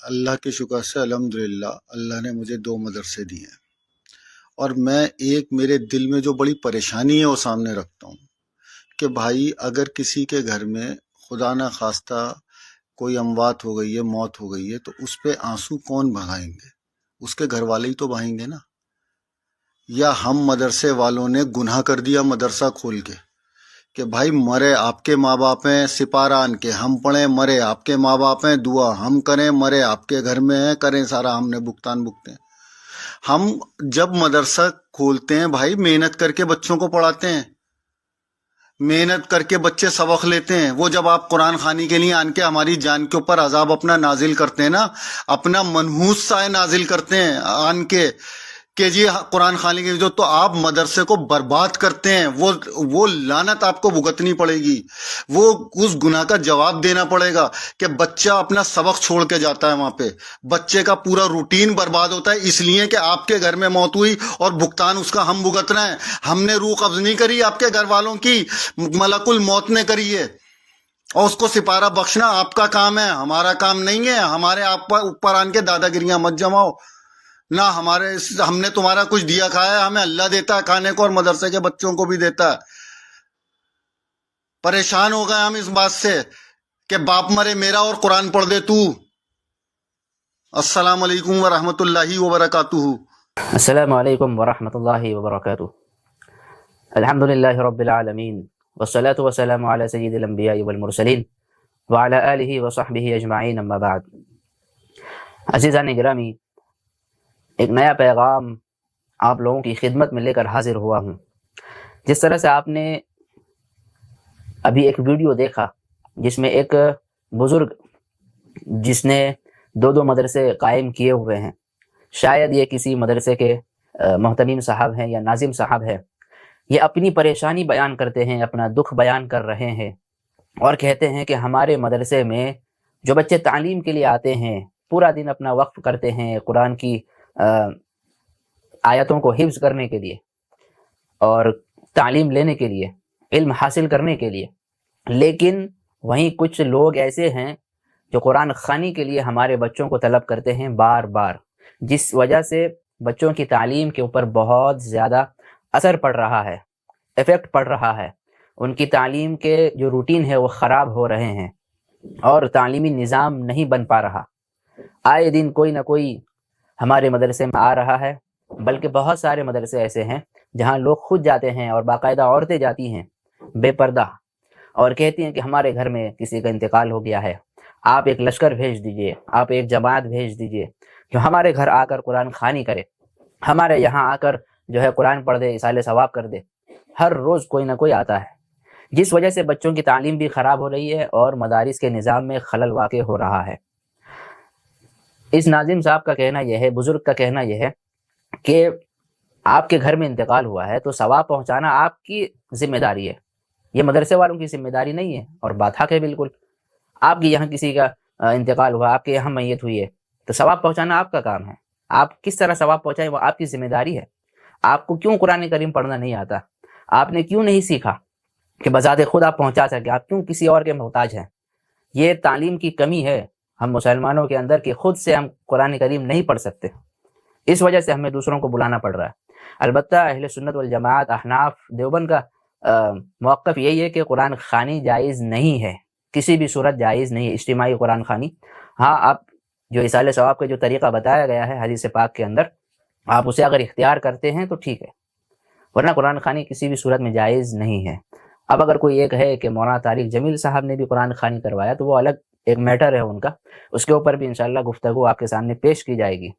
اللہ کے شکر سے الحمدللہ اللہ نے مجھے 2 مدرسے دیے ہیں، اور میں ایک میرے دل میں جو بڑی پریشانی ہے وہ سامنے رکھتا ہوں کہ بھائی اگر کسی کے گھر میں خدا نہ خواستہ کوئی اموات ہو گئی ہے، موت ہو گئی ہے، تو اس پہ آنسو کون بہائیں گے؟ اس کے گھر والے ہی تو بہائیں گے نا۔ یا ہم مدرسے والوں نے گناہ کر دیا مدرسہ کھول کے کہ بھائی مرے آپ کے ماں باپ ہیں سپاران کے، ہم پڑھیں مرے آپ کے ماں باپ ہیں دعا ہم کریں، مرے آپ کے گھر میں ہیں کریں، سارا ہم نے بھگتان بھگتے ہیں۔ ہم جب مدرسہ کھولتے ہیں بھائی محنت کر کے بچوں کو پڑھاتے ہیں، محنت کر کے بچے سبق لیتے ہیں۔ وہ جب آپ قرآن خوانی کے لیے آن کے ہماری جان کے اوپر عذاب اپنا نازل کرتے ہیں نا، اپنا منحوس سائے نازل کرتے ہیں آن کے کہ جی قرآن خوانی کے جو، تو آپ مدرسے کو برباد کرتے ہیں۔ وہ لعنت آپ کو بھگتنی پڑے گی، وہ اس گناہ کا جواب دینا پڑے گا کہ بچہ اپنا سبق چھوڑ کے جاتا ہے وہاں پہ، بچے کا پورا روٹین برباد ہوتا ہے اس لیے کہ آپ کے گھر میں موت ہوئی اور بھگتان اس کا ہم بھگتنا ہے۔ ہم نے روح قبض نہیں کری آپ کے گھر والوں کی، ملک الموت نے کری ہے، اور اس کو سپارہ بخشنا آپ کا کام ہے، ہمارا کام نہیں ہے۔ ہمارے آپ اوپر آن کے دادا گریاں مت جماؤ نہ، ہم نے تمہارا کچھ دیا کھایا ہے، ہمیں اللہ دیتا ہے کھانے کو اور مدرسے کے بچوں کو بھی دیتا ہے۔ پریشان ہو گئے ہم اس بات سے کہ باپ مرے میرا اور قرآن پڑھ دے تو۔ السلام علیکم ورحمۃ اللہ وبرکاتہ۔ السلام علیکم ورحمۃ اللہ وبرکاتہ۔ الحمد للہ رب العالمین والصلاة والسلام علی سید الانبیاء والمرسلین وعلی آلہ وصحبہ اجمعین، اما بعد۔ عزیزان گرامی، ایک نیا پیغام آپ لوگوں کی خدمت میں لے کر حاضر ہوا ہوں۔ جس طرح سے آپ نے ابھی ایک ویڈیو دیکھا جس میں ایک بزرگ جس نے 2 مدرسے قائم کیے ہوئے ہیں، شاید یہ کسی مدرسے کے محتمیم صاحب ہیں یا ناظم صاحب ہیں، یہ اپنی پریشانی بیان کرتے ہیں، اپنا دکھ بیان کر رہے ہیں اور کہتے ہیں کہ ہمارے مدرسے میں جو بچے تعلیم کے لیے آتے ہیں، پورا دن اپنا وقف کرتے ہیں قرآن کی آیتوں کو حفظ کرنے کے لیے اور تعلیم لینے کے لیے، علم حاصل کرنے کے لیے، لیکن وہیں کچھ لوگ ایسے ہیں جو قرآن خوانی کے لیے ہمارے بچوں کو طلب کرتے ہیں بار بار، جس وجہ سے بچوں کی تعلیم کے اوپر بہت زیادہ اثر پڑ رہا ہے، ایفیکٹ پڑ رہا ہے۔ ان کی تعلیم کے جو روٹین ہے وہ خراب ہو رہے ہیں اور تعلیمی نظام نہیں بن پا رہا۔ آئے دن کوئی نہ کوئی ہمارے مدرسے میں آ رہا ہے، بلکہ بہت سارے مدرسے ایسے ہیں جہاں لوگ خود جاتے ہیں اور باقاعدہ عورتیں جاتی ہیں بے پردہ اور کہتی ہیں کہ ہمارے گھر میں کسی کا انتقال ہو گیا ہے، آپ ایک لشکر بھیج دیجئے، آپ ایک جماعت بھیج دیجئے جو ہمارے گھر آ کر قرآن خوانی کرے، ہمارے یہاں آ کر جو ہے قرآن پڑھ دے، ایصال ثواب کر دے۔ ہر روز کوئی نہ کوئی آتا ہے، جس وجہ سے بچوں کی تعلیم بھی خراب ہو رہی ہے اور مدارس کے نظام میں خلل واقع ہو رہا ہے۔ اس ناظم صاحب کا کہنا یہ ہے، بزرگ کا کہنا یہ ہے کہ آپ کے گھر میں انتقال ہوا ہے تو ثواب پہنچانا آپ کی ذمہ داری ہے، یہ مدرسے والوں کی ذمہ داری نہیں ہے۔ اور بات حق ہے بالکل، آپ کے یہاں کسی کا انتقال ہوا، آپ کے یہاں میت ہوئی ہے تو ثواب پہنچانا آپ کا کام ہے۔ آپ کس طرح ثواب پہنچائیں وہ آپ کی ذمہ داری ہے۔ آپ کو کیوں قرآن کریم پڑھنا نہیں آتا؟ آپ نے کیوں نہیں سیکھا کہ بذات خود آپ پہنچا سکے؟ آپ کیوں کسی اور کے محتاج ہیں؟ یہ تعلیم کی کمی ہے ہم مسلمانوں کے اندر کہ خود سے ہم قرآن کریم نہیں پڑھ سکتے، اس وجہ سے ہمیں دوسروں کو بلانا پڑ رہا ہے۔ البتہ اہل سنت والجماعت احناف دیوبند کا موقف یہی ہے کہ قرآن خوانی جائز نہیں ہے، کسی بھی صورت جائز نہیں ہے اجتماعی قرآن خوانی۔ ہاں، آپ جو ایصال ثواب کا جو طریقہ بتایا گیا ہے حدیث پاک کے اندر، آپ اسے اگر اختیار کرتے ہیں تو ٹھیک ہے، ورنہ قرآن خوانی کسی بھی صورت میں جائز نہیں ہے۔ اب اگر کوئی ایک ہے کہ مولانا طارق جمیل صاحب نے بھی قرآن خوانی کروایا تو وہ الگ ایک میٹر ہے ان کا، اس کے اوپر بھی انشاءاللہ گفتگو آپ کے سامنے پیش کی جائے گی۔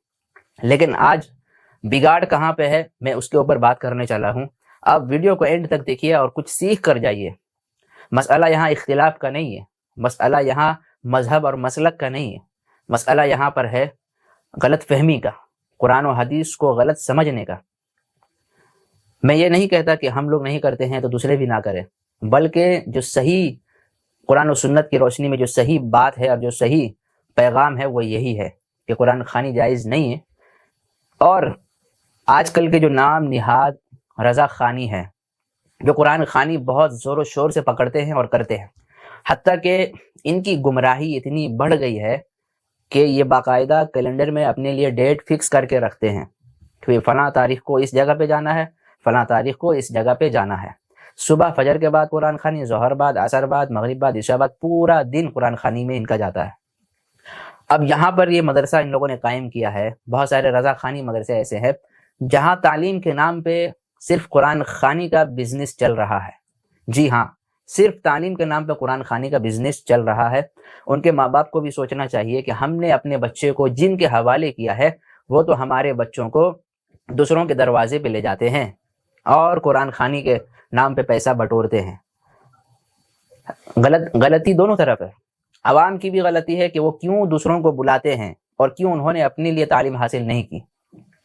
لیکن آج بگاڑ کہاں پہ ہے میں اس کے اوپر بات کرنے چلا ہوں۔ آپ ویڈیو کو اینڈ تک دیکھیے اور کچھ سیکھ کر جائیے۔ مسئلہ یہاں اختلاف کا نہیں ہے، مسئلہ یہاں مذہب اور مسلک کا نہیں ہے، مسئلہ یہاں پر ہے غلط فہمی کا، قرآن و حدیث کو غلط سمجھنے کا۔ میں یہ نہیں کہتا کہ ہم لوگ نہیں کرتے ہیں تو دوسرے بھی نہ کریں، بلکہ جو صحیح قرآن و سنت کی روشنی میں جو صحیح بات ہے اور جو صحیح پیغام ہے وہ یہی ہے کہ قرآن خوانی جائز نہیں ہے۔ اور آج کل کے جو نام نہاد رضا خوانی ہے، جو قرآن خوانی بہت زور و شور سے پکڑتے ہیں اور کرتے ہیں، حتیٰ کہ ان کی گمراہی اتنی بڑھ گئی ہے کہ یہ باقاعدہ کیلنڈر میں اپنے لیے ڈیٹ فکس کر کے رکھتے ہیں کہ فلاں تاریخ کو اس جگہ پہ جانا ہے، فلاں تاریخ کو اس جگہ پہ جانا ہے۔ صبح فجر کے بعد قرآن خوانی، ظہر بعد، عصر بعد، مغرب بعد، عشاء بعد، پورا دن قرآن خوانی میں ان کا جاتا ہے۔ اب یہاں پر یہ مدرسہ ان لوگوں نے قائم کیا ہے، بہت سارے رضا خوانی مدرسے ایسے ہیں جہاں تعلیم کے نام پہ صرف قرآن خوانی کا بزنس چل رہا ہے۔ جی ہاں، صرف تعلیم کے نام پہ قرآن خوانی کا بزنس چل رہا ہے۔ ان کے ماں باپ کو بھی سوچنا چاہیے کہ ہم نے اپنے بچے کو جن کے حوالے کیا ہے وہ تو ہمارے بچوں کو دوسروں کے دروازے پہ لے جاتے ہیں اور قرآن خوانی کے نام پہ پیسہ بٹورتے ہیں۔ غلطی دونوں طرف ہے۔ عوام کی بھی غلطی ہے کہ وہ کیوں دوسروں کو بلاتے ہیں اور کیوں انہوں نے اپنے لیے تعلیم حاصل نہیں کی،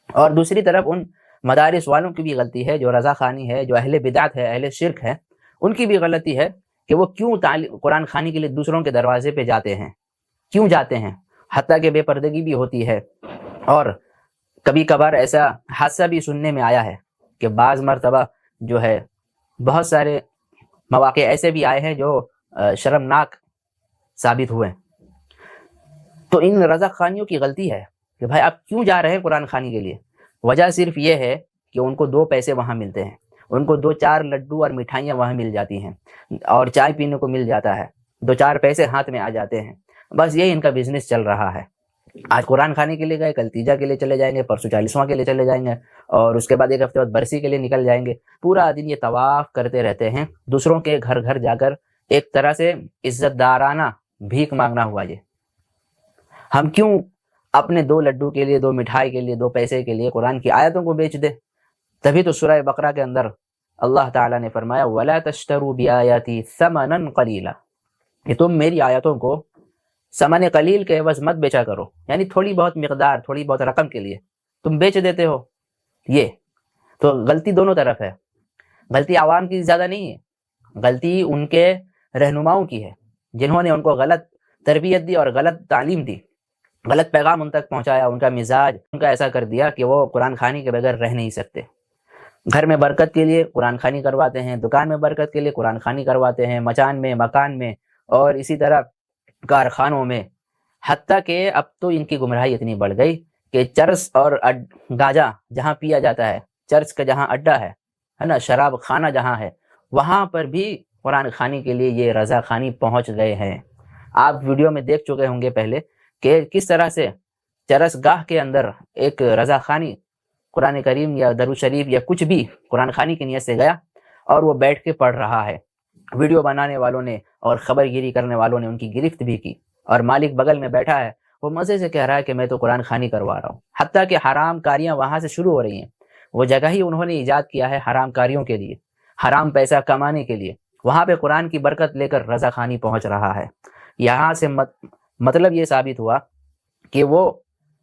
اور دوسری طرف ان مدارس والوں کی بھی غلطی ہے جو رضا خوانی ہے، جو اہل بدعت ہے، اہل شرک ہے، ان کی بھی غلطی ہے کہ وہ کیوں قرآن خوانی کے لیے دوسروں کے دروازے پہ جاتے ہیں، کیوں جاتے ہیں، حتیٰ کہ بے پردگی بھی ہوتی ہے۔ اور کبھی کبھار ایسا حادثہ بھی سننے میں آیا ہے کہ بعض مرتبہ جو ہے بہت سارے مواقع ایسے بھی آئے ہیں جو شرمناک ثابت ہوئے۔ تو ان رضا خوانیوں کی غلطی ہے کہ بھائی آپ کیوں جا رہے ہیں قرآن خوانی کے لیے؟ وجہ صرف یہ ہے کہ ان کو 2 پیسے وہاں ملتے ہیں، ان کو 2-4 لڈو اور مٹھائیاں وہاں مل جاتی ہیں اور چائے پینے کو مل جاتا ہے، 2-4 پیسے ہاتھ میں آ جاتے ہیں، بس یہی ان کا بزنس چل رہا ہے۔ آج قرآن خوانی کے لیے گئے، کل تیجا کے لیے چلے جائیں گے، پرسوں 40واں کے لیے چلے جائیں گے، اور اس کے بعد 1 ہفتے بعد برسی کے لیے نکل جائیں گے۔ پورا دن یہ طواف کرتے رہتے ہیں، دوسروں کے گھر گھر جا کر ایک طرح سے عزت دارانہ بھیک مانگنا ہوا یہ۔ ہم کیوں اپنے 2 لڈو کے لیے، 2 مٹھائی کے لیے، 2 پیسے کے لیے قرآن کی آیتوں کو بیچ دے؟ تبھی تو سورہ بقرہ کے اندر اللہ تعالیٰ نے فرمایا وَلَا تَشْتَرُوا بِآيَاتِي ثَمَنًا قَلِيلًا، کہ تم میری آیتوں کو ثمن قلیل کے عوض مت بیچا کرو، یعنی تھوڑی بہت مقدار، تھوڑی بہت رقم کے لیے تم بیچ دیتے ہو۔ یہ تو غلطی دونوں طرف ہے، غلطی عوام کی زیادہ نہیں ہے، غلطی ان کے رہنماؤں کی ہے جنہوں نے ان کو غلط تربیت دی اور غلط تعلیم دی، غلط پیغام ان تک پہنچایا، ان کا مزاج ان کا ایسا کر دیا کہ وہ قرآن خوانی کے بغیر رہ نہیں سکتے۔ گھر میں برکت کے لیے قرآن خوانی کرواتے ہیں، دکان میں برکت کے لیے قرآن خوانی کرواتے ہیں، مچان میں، مکان میں، اور اسی طرح کارخانوں میں، حتیٰ کہ اب تو ان کی گمراہی اتنی بڑھ گئی کہ چرس اور گاجا جہاں پیا جاتا ہے، چرس کا جہاں اڈا ہے نا، شراب خانہ جہاں ہے، وہاں پر بھی قرآن خوانی کے لیے یہ رضا خوانی پہنچ گئے ہیں۔ آپ ویڈیو میں دیکھ چکے ہوں گے پہلے کہ کس طرح سے چرس گاہ کے اندر ایک رضا خوانی قرآن کریم یا درود شریف یا کچھ بھی قرآن خوانی کی نیت سے گیا اور وہ بیٹھ کے پڑھ رہا ہے۔ ویڈیو بنانے والوں نے اور خبر گیری کرنے والوں نے ان کی گرفت بھی کی، اور مالک بغل میں بیٹھا ہے، وہ مزے سے کہہ رہا ہے کہ میں تو قرآن خوانی کروا رہا ہوں، حتیٰ کہ حرام کاریاں وہاں سے شروع ہو رہی ہیں۔ وہ جگہ ہی انہوں نے ایجاد کیا ہے حرام کاریوں کے لیے، حرام پیسہ کمانے کے لیے، وہاں پہ قرآن کی برکت لے کر رضا خوانی پہنچ رہا ہے۔ یہاں سے مطلب یہ ثابت ہوا کہ وہ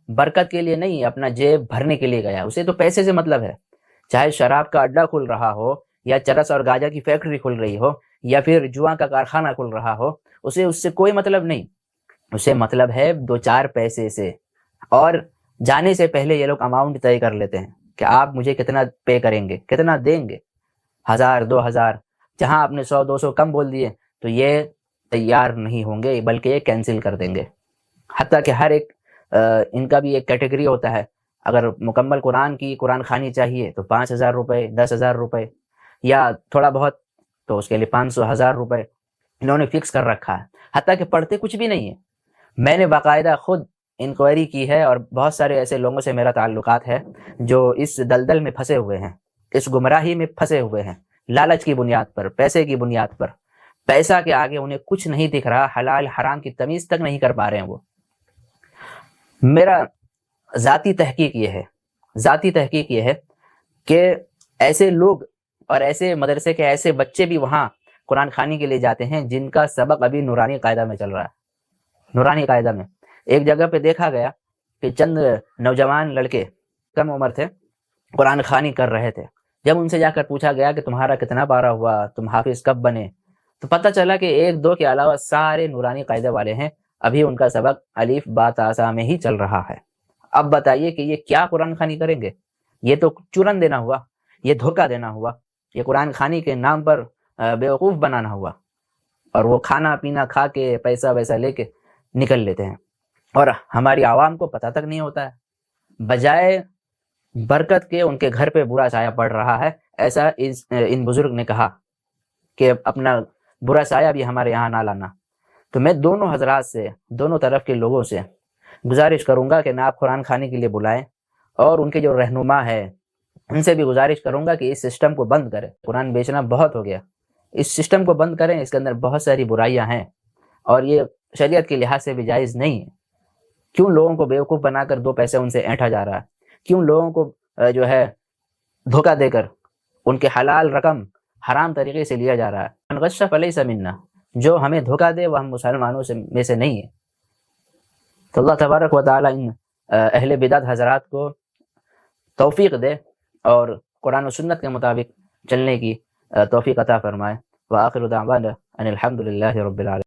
برکت کے لیے نہیں، اپنا جیب بھرنے کے لیے گیا، اسے تو پیسے سے مطلب ہے، چاہے شراب کا اڈا کھل رہا ہو یا چرس اور گاجا کی فیکٹری کھل رہی ہو یا پھر جوا کا کارخانہ کھل رہا ہو، اسے اس سے کوئی مطلب نہیں، اسے مطلب ہے 2-4 پیسے سے۔ اور جانے سے پہلے یہ لوگ اماؤنٹ طے کر لیتے ہیں کہ آپ مجھے کتنا پے کریں گے، کتنا دیں گے، 1000 2000، جہاں آپ نے 100-200 کم بول دیے تو یہ تیار نہیں ہوں گے بلکہ یہ کینسل کر دیں گے۔ حتیٰ کہ ہر ایک ان کا بھی ایک کیٹیگری ہوتا ہے، اگر مکمل قرآن کی قرآن خوانی چاہیے تو 5000 روپے، 10,000 روپے، یا تھوڑا بہت تو اس کے لیے 500,000 روپے انہوں نے فکس کر رکھا ہے، حتیٰ کہ پڑھتے کچھ بھی نہیں ہے۔ میں نے باقاعدہ خود انکوائری کی ہے اور بہت سارے ایسے لوگوں سے میرا تعلقات ہے جو اس دلدل میں پھنسے ہوئے ہیں، اس گمراہی میں پھنسے ہوئے ہیں، لالچ کی بنیاد پر، پیسے کی بنیاد پر، پیسہ کے آگے انہیں کچھ نہیں دکھ رہا، حلال حرام کی تمیز تک نہیں کر پا رہے ہیں وہ۔ میرا ذاتی تحقیق یہ ہے کہ ایسے لوگ اور ایسے مدرسے کے ایسے بچے بھی وہاں قرآن خوانی کے لیے جاتے ہیں جن کا سبق ابھی نورانی قاعدہ میں چل رہا ہے۔ نورانی قاعدہ میں ایک جگہ پہ دیکھا گیا کہ چند نوجوان لڑکے کم عمر تھے، قرآن خوانی کر رہے تھے۔ جب ان سے جا کر پوچھا گیا کہ تمہارا کتنا پارہ ہوا، تم حافظ کب بنے، تو پتہ چلا کہ 1-2 کے علاوہ سارے نورانی قاعدے والے ہیں، ابھی ان کا سبق الف با تا سا میں ہی چل رہا ہے۔ اب بتائیے کہ یہ کیا قرآن خوانی کریں گے؟ یہ تو چورن دینا ہوا، یہ دھوکہ دینا ہوا، یہ قرآن خوانی کے نام پر بیوقوف بنانا ہوا، اور وہ کھانا پینا کھا کے پیسہ ویسا لے کے نکل لیتے ہیں۔ اور ہماری عوام کو پتہ تک نہیں ہوتا ہے. بجائے برکت کے ان کے گھر پہ برا سایہ پڑ رہا ہے. ایسا ان بزرگ نے کہا کہ اپنا برا سایہ بھی ہمارے یہاں نہ لانا. تو میں دونوں حضرات سے، دونوں طرف کے لوگوں سے گزارش کروں گا کہ نہ آپ قرآن خوانی کے لیے بلائیں، اور ان کے جو رہنما ہے ان سے بھی گزارش کروں گا کہ اس سسٹم کو بند کریں. قرآن بیچنا بہت ہو گیا، اس سسٹم کو بند کریں. اس کے اندر بہت ساری برائیاں ہیں اور یہ شریعت کے لحاظ سے بھی جائز نہیں ہے. کیوں لوگوں کو بیوقوف بنا کر 2 پیسے ان سے اینٹھا جا رہا ہے؟ کیوں لوگوں کو جو ہے دھوکہ دے کر ان کے حلال رقم حرام طریقے سے لیا جا رہا ہے؟ من غش فلیس منا، جو ہمیں دھوکہ دے وہ ہم مسلمانوں میں سے نہیں ہے. تو اللہ تبارک و تعالیٰ ان اہل بدعت حضرات کو توفیق دے اور قرآن و سنت کے مطابق چلنے کی توفیق عطا فرمائے. وآخر دعوانا ان الحمد للہ رب العالمین.